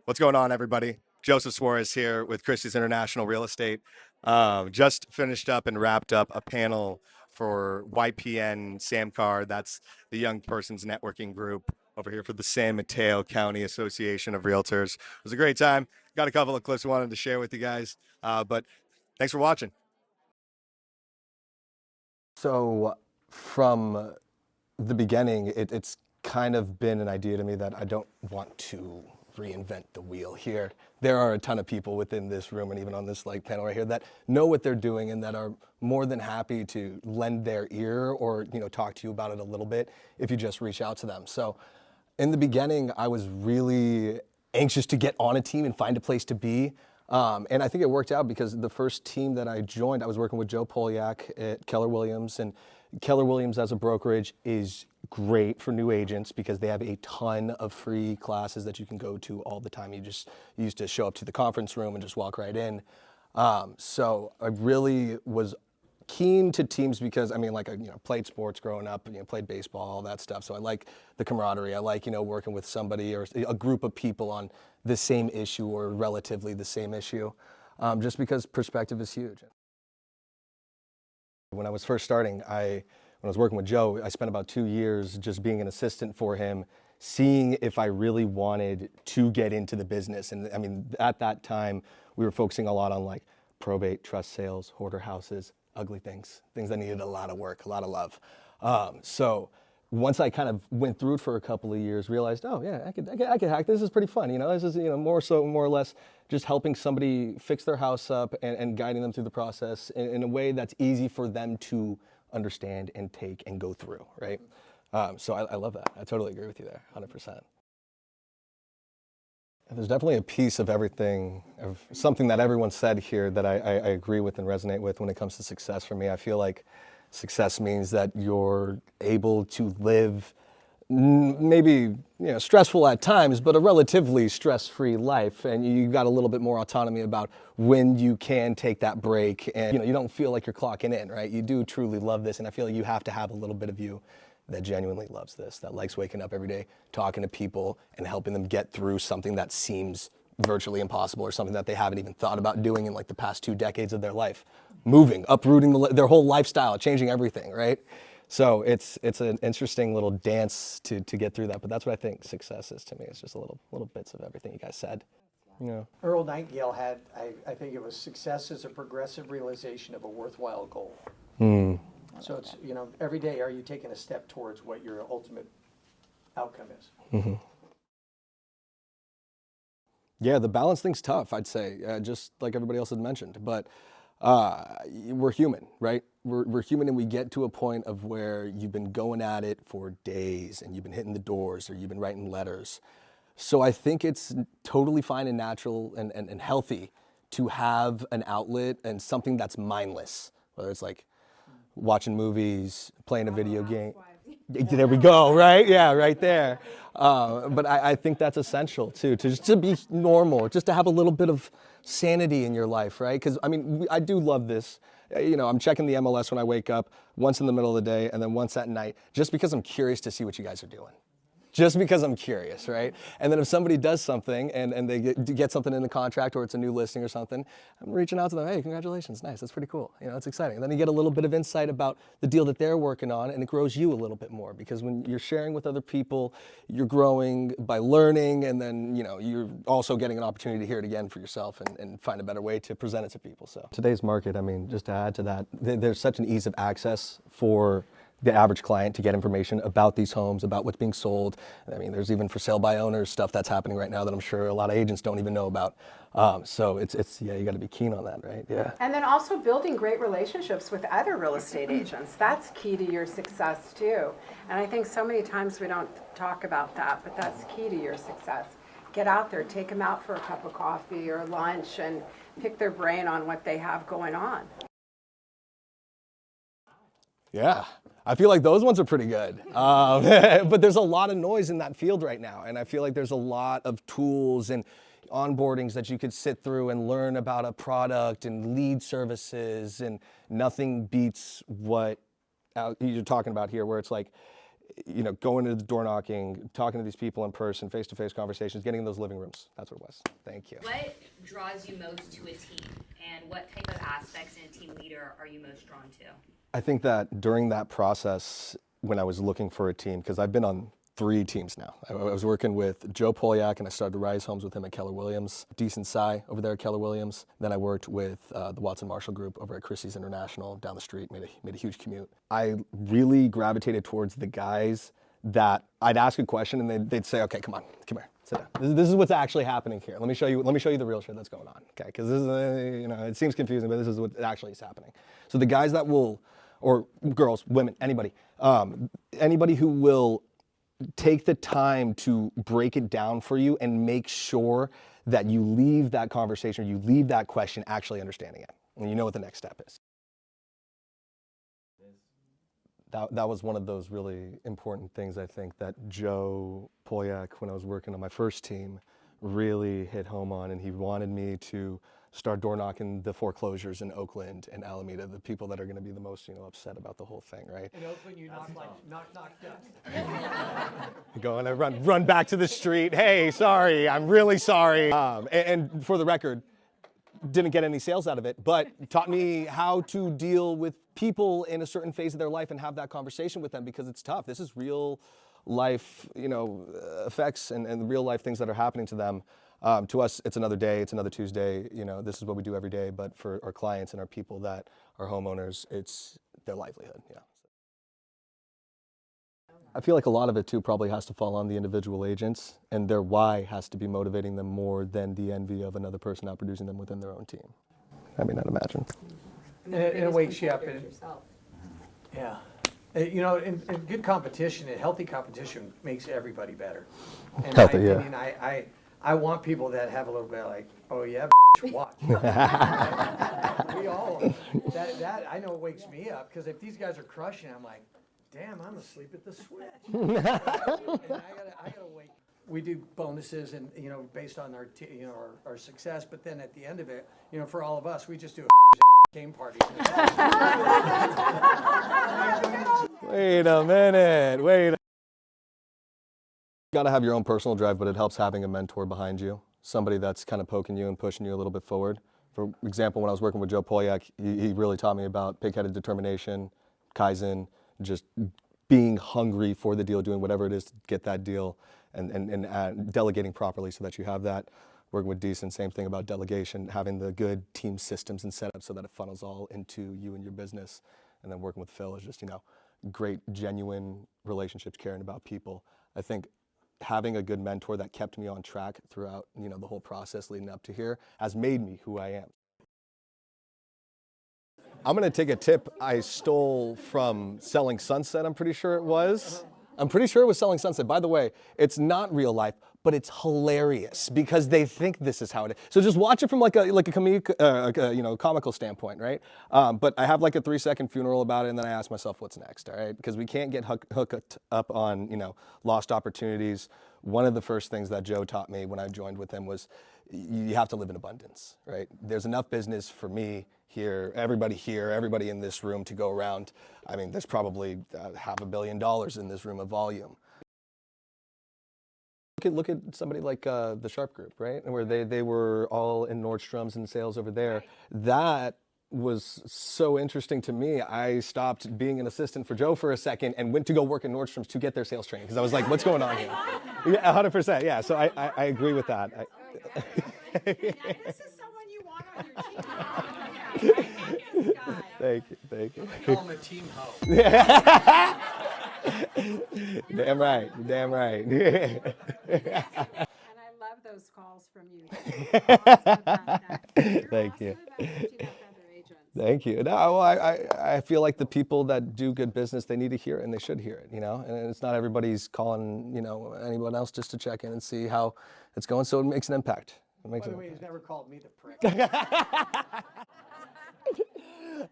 What's going on, everybody? Joseph Suarez here with Christie's International Real Estate. Just finished up and wrapped up a panel for YPN SAMCAR. That's the Young Persons Networking Group over here for the San Mateo County Association of Realtors. It was a great time. Got a couple of clips I wanted to share with you guys, but thanks for watching. So from the beginning, it's kind of been an idea to me that I don't want to reinvent the wheel here. There are a ton of people within this room and even on this panel right here that know what they're doing and that are more than happy to lend their ear or talk to you about it a little bit if you just reach out to them. So in the beginning, I was really anxious to get on a team and find a place to be. And I think it worked out because the first team that I joined, I was working with Joe Polyak at Keller Williams. And Keller Williams as a brokerage is great for new agents because they have a ton of free classes that you can go to all the time. You used to show up to the conference room and just walk right in. So I really was keen to teams because I played sports growing up, played baseball, all that stuff. So I like the camaraderie. I like, working with somebody or a group of people on the same issue or relatively the same issue, just because perspective is huge. When I was first starting, when I was working with Joe, I spent about 2 years just being an assistant for him, seeing if I really wanted to get into the business. And I mean, at that time, we were focusing a lot on probate, trust sales, hoarder houses, ugly things that needed a lot of work, a lot of love. So once I kind of went through it for a couple of years, realized, oh yeah, I could hack. This is pretty fun. This is more or less just helping somebody fix their house up and guiding them through the process in a way that's easy for them to understand and take and go through, right? So I love that. I totally agree with you there, 100%. There's definitely a piece of everything, of something that everyone said here that I agree with and resonate with when it comes to success for me. I feel like success means that you're able to live maybe stressful at times, but a relatively stress-free life, and you got a little bit more autonomy about when you can take that break, and you don't feel like you're clocking in, right? You do truly love this, and I feel like you have to have a little bit of you that genuinely loves this, that likes waking up every day, talking to people and helping them get through something that seems virtually impossible or something that they haven't even thought about doing in the past 2 decades of their life. Moving, uprooting their whole lifestyle, changing everything, right? So it's an interesting little dance to get through that, but that's what I think success is to me. It's just a little bits of everything you guys said. Yeah. Earl Nightingale had, I think it was, success is a progressive realization of a worthwhile goal. So it's, every day are you taking a step towards what your ultimate outcome is? Mm-hmm. Yeah, the balance thing's tough, I'd say, just like everybody else had mentioned. But we're human, right? We're human, and we get to a point of where you've been going at it for days and you've been hitting the doors or you've been writing letters. So I think it's totally fine and natural and healthy to have an outlet and something that's mindless, whether it's watching movies, playing a video game. There we go, right? Yeah, right there. But I think that's essential too, to be normal, just to have a little bit of sanity in your life, right? Because I do love this. I'm checking the MLS when I wake up, once in the middle of the day, and then once at night, just because I'm curious to see what you guys are doing. Just because I'm curious, right? And then if somebody does something and they get something in the contract or it's a new listing or something, I'm reaching out to them, hey, congratulations, nice, that's pretty cool. It's exciting. And then you get a little bit of insight about the deal that they're working on, and it grows you a little bit more because when you're sharing with other people, you're growing by learning, and then you're also getting an opportunity to hear it again for yourself and find a better way to present it to people. So today's market, just to add to that, there's such an ease of access for the average client to get information about these homes, about what's being sold. There's even for sale by owners stuff that's happening right now that I'm sure a lot of agents don't even know about. So it's yeah, you got to be keen on that, right? Yeah. And then also building great relationships with other real estate agents. That's key to your success too. And I think so many times we don't talk about that, but that's key to your success. Get out there, take them out for a cup of coffee or lunch and pick their brain on what they have going on. Yeah, I feel like those ones are pretty good. But there's a lot of noise in that field right now. And I feel like there's a lot of tools and onboardings that you could sit through and learn about a product and lead services. And nothing beats what you're talking about here, where it's going to the door knocking, talking to these people in person, face-to-face conversations, getting in those living rooms. That's what it was. Thank you. What draws you most to a team, and what type of aspects in a team leader are you most drawn to? I think that during that process, when I was looking for a team, because I've been on 3 teams now. I was working with Joe Polyak, and I started Rise Homes with him at Keller Williams. Decent Cy over there at Keller Williams. Then I worked with the Watson Marshall Group over at Christie's International down the street, made a huge commute. I really gravitated towards the guys that I'd ask a question and they'd say, okay, come here, sit down. This is what's actually happening here. Let me show you the real shit that's going on, okay? Because this is, it seems confusing, but this is what actually is happening. So the guys that will, or girls, women, anybody who will take the time to break it down for you and make sure that you leave that conversation, or you leave that question actually understanding it, and you know what the next step is. That was one of those really important things, I think, that Joe Polyak, when I was working on my first team, really hit home on, and he wanted me to start door knocking the foreclosures in Oakland and Alameda, the people that are going to be the most, upset about the whole thing, right? In Oakland, you knock dust. Go and I run back to the street. Hey, sorry, I'm really sorry. And for the record, didn't get any sales out of it, but taught me how to deal with people in a certain phase of their life and have that conversation with them, because it's tough. This is real life, effects and real life things that are happening to them. To us, it's another day, it's another Tuesday. This is what we do every day, but for our clients and our people that are homeowners, it's their livelihood. I feel like a lot of it too probably has to fall on the individual agents, and their why has to be motivating them more than the envy of another person out producing them within their own team. I mean, I'd imagine. And it wakes you up. Yeah. In good competition, and healthy competition makes everybody better. In Healthy, my yeah. opinion, I want people that have a little bit like, oh yeah, watch. We all, that I know it wakes me up, because if these guys are crushing, I'm like, damn, I'm asleep at the switch. And I gotta wake. We do bonuses and based on our our success, but then at the end of it, for all of us, we just do a game party. Wait a minute, You gotta have your own personal drive, but it helps having a mentor behind you, somebody that's kind of poking you and pushing you a little bit forward. For example, when I was working with Joe Polyak, he really taught me about pig-headed determination, Kaizen, just being hungry for the deal, doing whatever it is to get that deal, and delegating properly so that you have that. Working with Decent, same thing about delegation, having the good team systems and setup so that it funnels all into you and your business. And then working with Phil is just, great, genuine relationships, caring about people. I think having a good mentor that kept me on track throughout, the whole process leading up to here has made me who I am. I'm gonna take a tip I stole from Selling Sunset, I'm pretty sure it was. I'm pretty sure it was Selling Sunset. By the way, it's not real life, but it's hilarious because they think this is how it is. So just watch it from like a comedic, comical standpoint, right? But I have like a 3-second funeral about it, and then I ask myself, what's next, all right? Because we can't get hooked up on, lost opportunities. One of the first things that Joe taught me when I joined with him was you have to live in abundance, right? There's enough business for me here, everybody in this room to go around. I mean, there's probably $500 million in this room of volume. Look at somebody like the Sharp Group, right? Where they were all in Nordstrom's and sales over there. That was so interesting to me. I stopped being an assistant for Joe for a second and went to go work in Nordstrom's to get their sales training, because I was like, what's going on here? Yeah, 100%. Yeah, so I agree with that. This is someone you want on your team. I like this guy. Thank you. Call him a team hoe. Damn right. And I love those calls from you. Thank you. Thank you. No, well, I feel like the people that do good business, they need to hear it, and they should hear it, And it's not everybody's calling, anyone else just to check in and see how it's going, so it makes an impact. By the way, he's never called me the prick.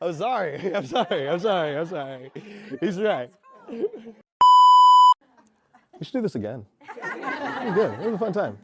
I'm sorry. He's right. We should do this again. It was good. It was a fun time.